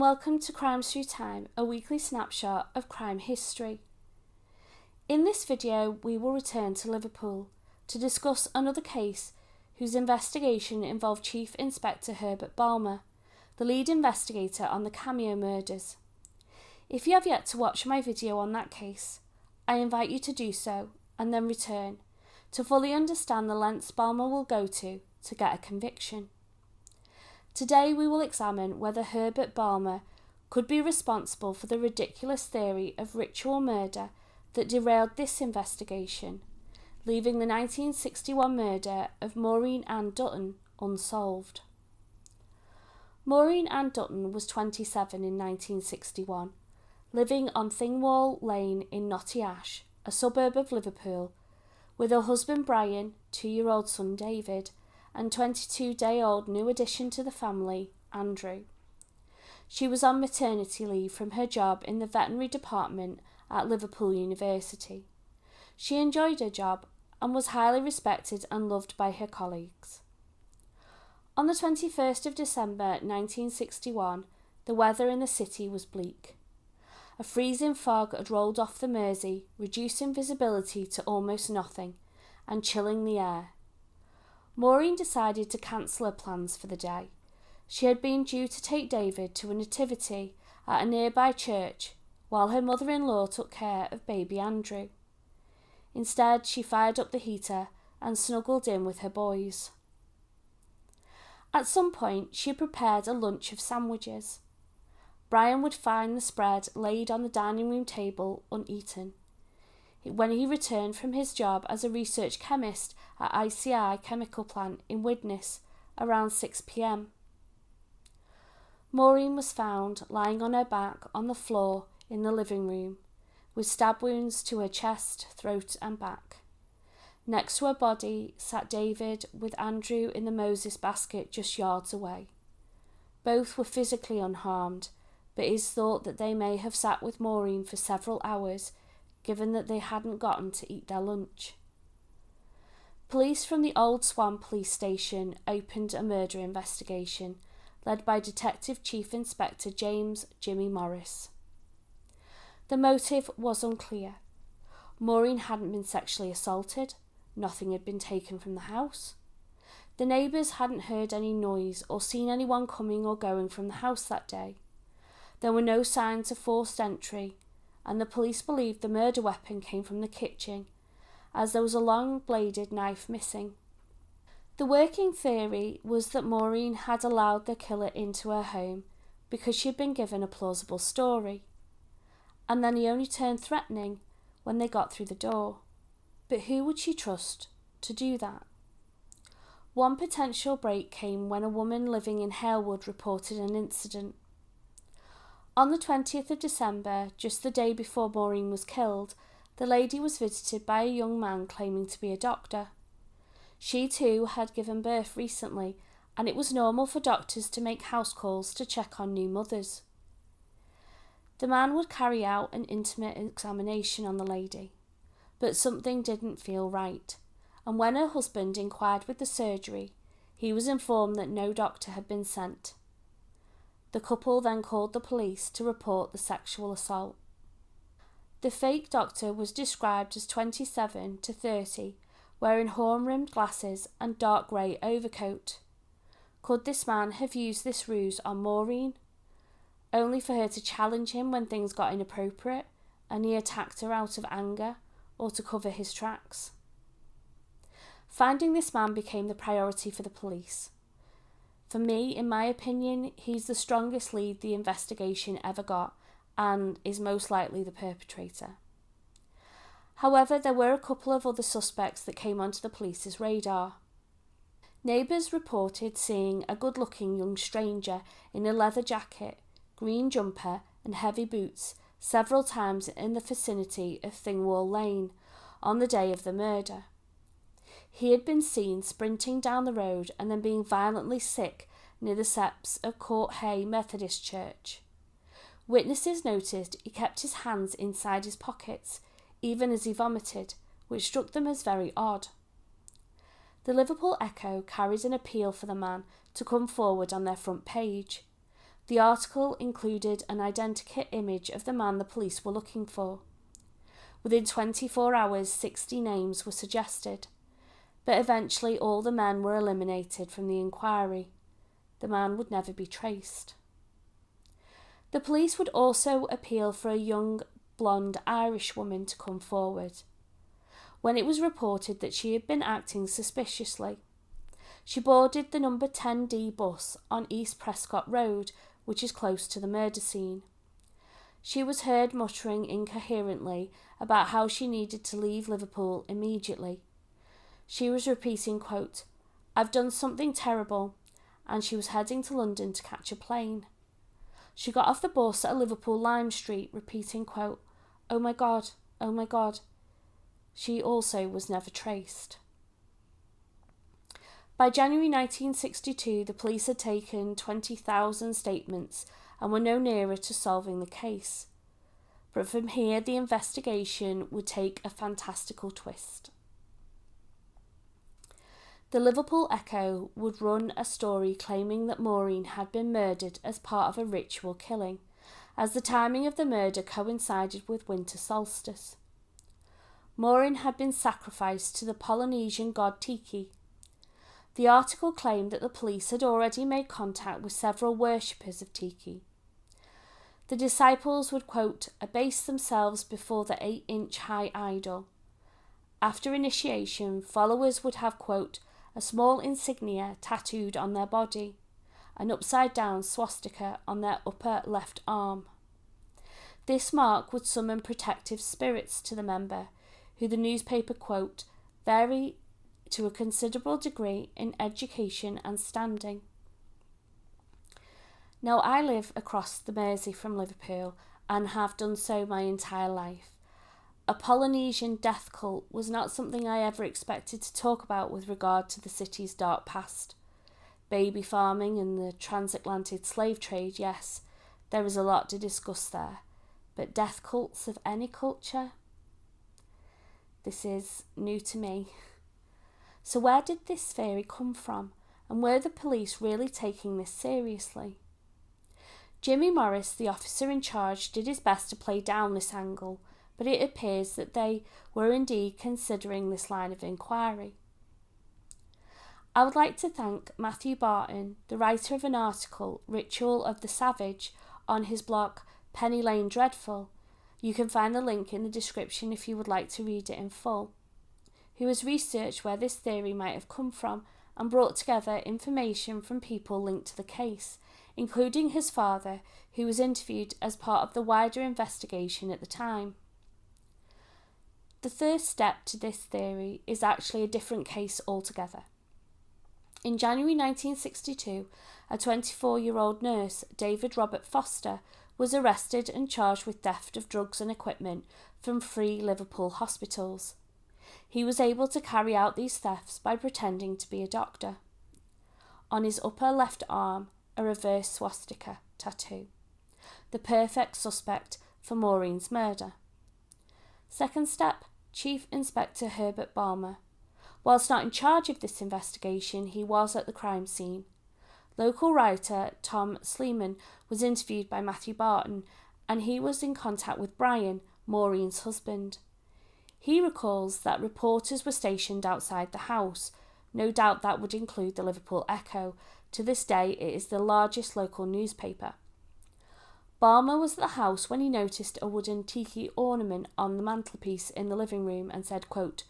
and welcome to Crimes Through Time, a weekly snapshot of crime history. In this video, we will return to Liverpool to discuss another case whose investigation involved Chief Inspector Herbert Balmer, the lead investigator on the Cameo murders. If you have yet to watch my video on that case, I invite you to do so and then return to fully understand the lengths Balmer will go to get a conviction. Today we will examine whether Herbert Balmer could be responsible for the ridiculous theory of ritual murder that derailed this investigation, leaving the 1961 murder of Maureen Dutton unsolved. Maureen Dutton was 27 in 1961, living on Thingwall Lane in Knotty Ash, a suburb of Liverpool, with her husband Brian, 2-year-old son David, and 22-day-old new addition to the family, Andrew. She was on maternity leave from her job in the veterinary department at Liverpool University. She enjoyed her job and was highly respected and loved by her colleagues. On the 21st of December 1961, the weather in the city was bleak. A freezing fog had rolled off the Mersey, reducing visibility to almost nothing and chilling the air. Maureen decided to cancel her plans for the day. She had been due to take David to a nativity at a nearby church, while her mother-in-law took care of baby Andrew. Instead, she fired up the heater and snuggled in with her boys. At some point, she prepared a lunch of sandwiches. Brian would find the spread laid on the dining room table uneaten. When he returned from his job as a research chemist at ICI chemical plant in Widnes around 6 p.m. Maureen was found lying on her back on the floor in the living room, with stab wounds to her chest, throat and back. Next to her body sat David with Andrew in the Moses basket just yards away. Both were physically unharmed, but it is thought that they may have sat with Maureen for several hours, given that they hadn't gotten to eat their lunch. Police from the Old Swan police station opened a murder investigation, led by Detective Chief Inspector James "Jimmy" Morris. The motive was unclear. Maureen hadn't been sexually assaulted, nothing had been taken from the house. The neighbours hadn't heard any noise or seen anyone coming or going from the house that day. There were no signs of forced entry, and the police believed the murder weapon came from the kitchen, as there was a long-bladed knife missing. The working theory was that Maureen had allowed the killer into her home because she had been given a plausible story, and then he only turned threatening when they got through the door. But who would she trust to do that? One potential break came when a woman living in Halewood reported an incident. On the 20th of December, just the day before Maureen was killed, the lady was visited by a young man claiming to be a doctor. She too had given birth recently, and it was normal for doctors to make house calls to check on new mothers. The man would carry out an intimate examination on the lady, but something didn't feel right, and when her husband inquired with the surgery, he was informed that no doctor had been sent. The couple then called the police to report the sexual assault. The fake doctor was described as 27 to 30, wearing horn-rimmed glasses and dark grey overcoat. Could this man have used this ruse on Maureen, only for her to challenge him when things got inappropriate and he attacked her out of anger or to cover his tracks? Finding this man became the priority for the police. For me, in my opinion, he's the strongest lead the investigation ever got and is most likely the perpetrator. However, there were a couple of other suspects that came onto the police's radar. Neighbours reported seeing a good-looking young stranger in a leather jacket, green jumper and heavy boots several times in the vicinity of Thingwall Lane on the day of the murder. He had been seen sprinting down the road and then being violently sick near the steps of Court Hay Methodist Church. Witnesses noticed he kept his hands inside his pockets, even as he vomited, which struck them as very odd. The Liverpool Echo carries an appeal for the man to come forward on their front page. The article included an identikit image of the man the police were looking for. Within 24 hours, 60 names were suggested, but eventually all the men were eliminated from the inquiry. The man would never be traced. The police would also appeal for a young, blonde Irish woman to come forward. When it was reported that she had been acting suspiciously, she boarded the number 10D bus on East Prescott Road, which is close to the murder scene. She was heard muttering incoherently about how she needed to leave Liverpool immediately. She was repeating, quote, "I've done something terrible," and she was heading to London to catch a plane. She got off the bus at Liverpool Lime Street, repeating, quote, "Oh my God, oh my God." She also was never traced. By January 1962, the police had taken 20,000 statements and were no nearer to solving the case. But from here, the investigation would take a fantastical twist. The Liverpool Echo would run a story claiming that Maureen had been murdered as part of a ritual killing, as the timing of the murder coincided with winter solstice. Maureen had been sacrificed to the Polynesian god Tiki. The article claimed that the police had already made contact with several worshippers of Tiki. The disciples would, quote, "abase themselves before the 8-inch high idol." After initiation, followers would have, quote, "a small insignia tattooed on their body, an upside-down swastika on their upper left arm." This mark would summon protective spirits to the member, who the newspaper, quote, "vary to a considerable degree in education and standing." Now, I live across the Mersey from Liverpool and have done so my entire life. A Polynesian death cult was not something I ever expected to talk about with regard to the city's dark past. Baby farming and the transatlantic slave trade, yes, there is a lot to discuss there. But death cults of any culture? This is new to me. So where did this theory come from, and were the police really taking this seriously? Jimmy Morris, the officer in charge, did his best to play down this angle, but it appears that they were indeed considering this line of inquiry. I would like to thank Matthew Barton, the writer of an article, Ritual of the Savage, on his blog Penny Lane Dreadful. You can find the link in the description if you would like to read it in full. Who has researched where this theory might have come from and brought together information from people linked to the case, including his father, who was interviewed as part of the wider investigation at the time. The first step to this theory is actually a different case altogether. In January 1962, a 24-year-old nurse, David Robert Foster, was arrested and charged with theft of drugs and equipment from 3 Liverpool hospitals. He was able to carry out these thefts by pretending to be a doctor. On his upper left arm, a reverse swastika tattoo, the perfect suspect for Maureen's murder. Second step, Chief Inspector Herbert Balmer. Whilst not in charge of this investigation, he was at the crime scene. Local writer Tom Sleeman was interviewed by Matthew Barton, and he was in contact with Brian, Maureen's husband. He recalls that reporters were stationed outside the house. No doubt that would include the Liverpool Echo. To this day, it is the largest local newspaper. Balmer was at the house when he noticed a wooden tiki ornament on the mantelpiece in the living room and said, quote,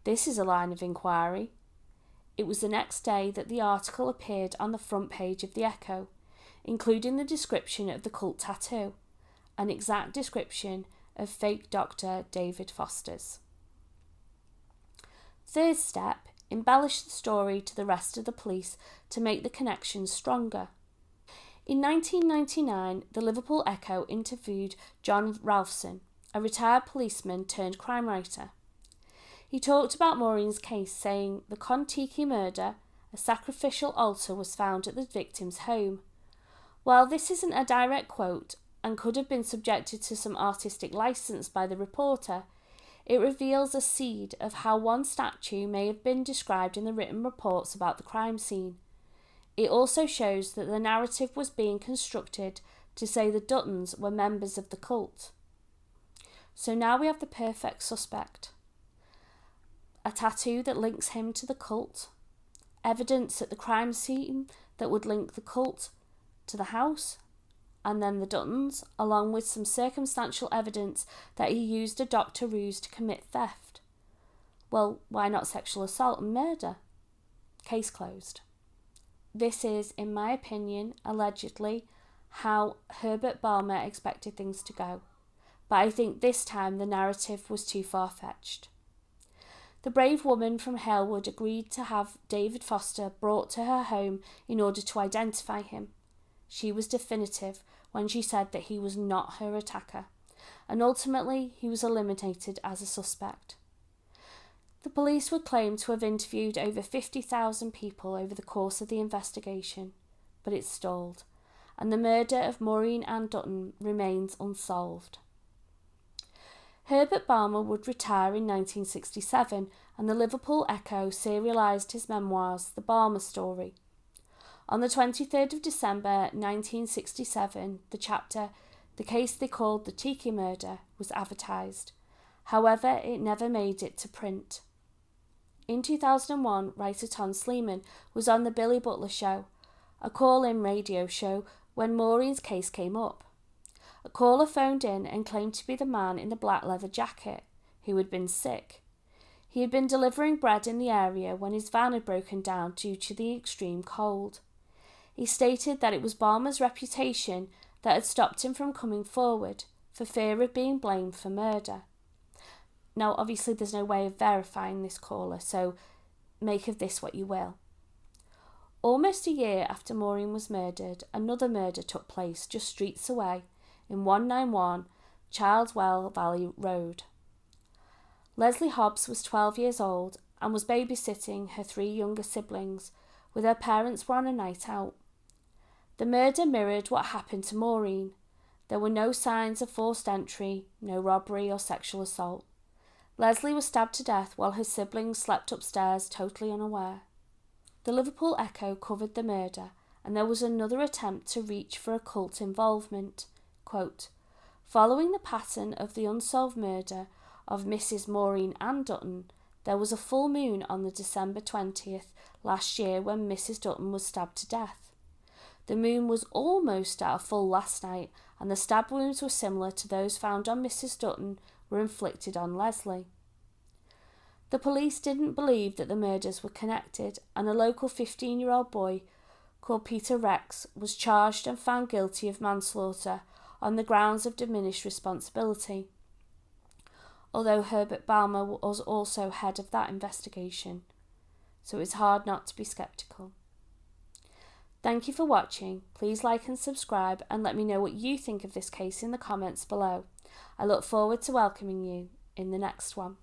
"This is a line of inquiry." It was the next day that the article appeared on the front page of the Echo, including the description of the cult tattoo, an exact description of fake Dr. David Foster's. Third step, embellish the story to the rest of the police to make the connections stronger. In 1999, the Liverpool Echo interviewed John Ralphson, a retired policeman turned crime writer. He talked about Maureen's case, saying the Kon-Tiki murder, a sacrificial altar was found at the victim's home. While this isn't a direct quote, and could have been subjected to some artistic license by the reporter, it reveals a seed of how one statue may have been described in the written reports about the crime scene. It also shows that the narrative was being constructed to say the Duttons were members of the cult. So now we have the perfect suspect. A tattoo that links him to the cult, evidence at the crime scene that would link the cult to the house, and then the Duttons, along with some circumstantial evidence that he used a doctor ruse to commit theft. Well, why not sexual assault and murder? Case closed. This is, in my opinion, allegedly, how Herbert Balmer expected things to go. But I think this time the narrative was too far-fetched. The brave woman from Halewood agreed to have David Foster brought to her home in order to identify him. She was definitive when she said that he was not her attacker, and ultimately he was eliminated as a suspect. The police would claim to have interviewed over 50,000 people over the course of the investigation, but it stalled, and the murder of Maureen and Dutton remains unsolved. Herbert Balmer would retire in 1967, and the Liverpool Echo serialised his memoirs, The Balmer Story. On the 23rd of December 1967, the chapter, The Case They Called the Tiki Murder, was advertised. However, it never made it to print. In 2001, writer Tom Sleeman was on The Billy Butler Show, a call-in radio show, when Maureen's case came up. A caller phoned in and claimed to be the man in the black leather jacket, who had been sick. He had been delivering bread in the area when his van had broken down due to the extreme cold. He stated that it was Balmer's reputation that had stopped him from coming forward, for fear of being blamed for murder. Now, obviously, there's no way of verifying this caller, so make of this what you will. Almost a year after Maureen was murdered, another murder took place just streets away, in 191 Childwell Valley Road. Leslie Hobbs was 12 years old and was babysitting her 3 younger siblings, with her parents were on a night out. The murder mirrored what happened to Maureen. There were no signs of forced entry, no robbery or sexual assault. Leslie was stabbed to death while her siblings slept upstairs, totally unaware. The Liverpool Echo covered the murder, and there was another attempt to reach for occult involvement. Quote, following the pattern of the unsolved murder of Mrs. Maureen and Dutton, there was a full moon on the December 20th last year when Mrs. Dutton was stabbed to death. The moon was almost at a full last night, and the stab wounds were similar to those found on Mrs. Dutton were inflicted on Leslie. The police didn't believe that the murders were connected, and a local 15-year-old boy called Peter Rex was charged and found guilty of manslaughter on the grounds of diminished responsibility, although Herbert Balmer was also head of that investigation, so it's hard not to be sceptical. Thank you for watching. Please like and subscribe, and let me know what you think of this case in the comments below. I look forward to welcoming you in the next one.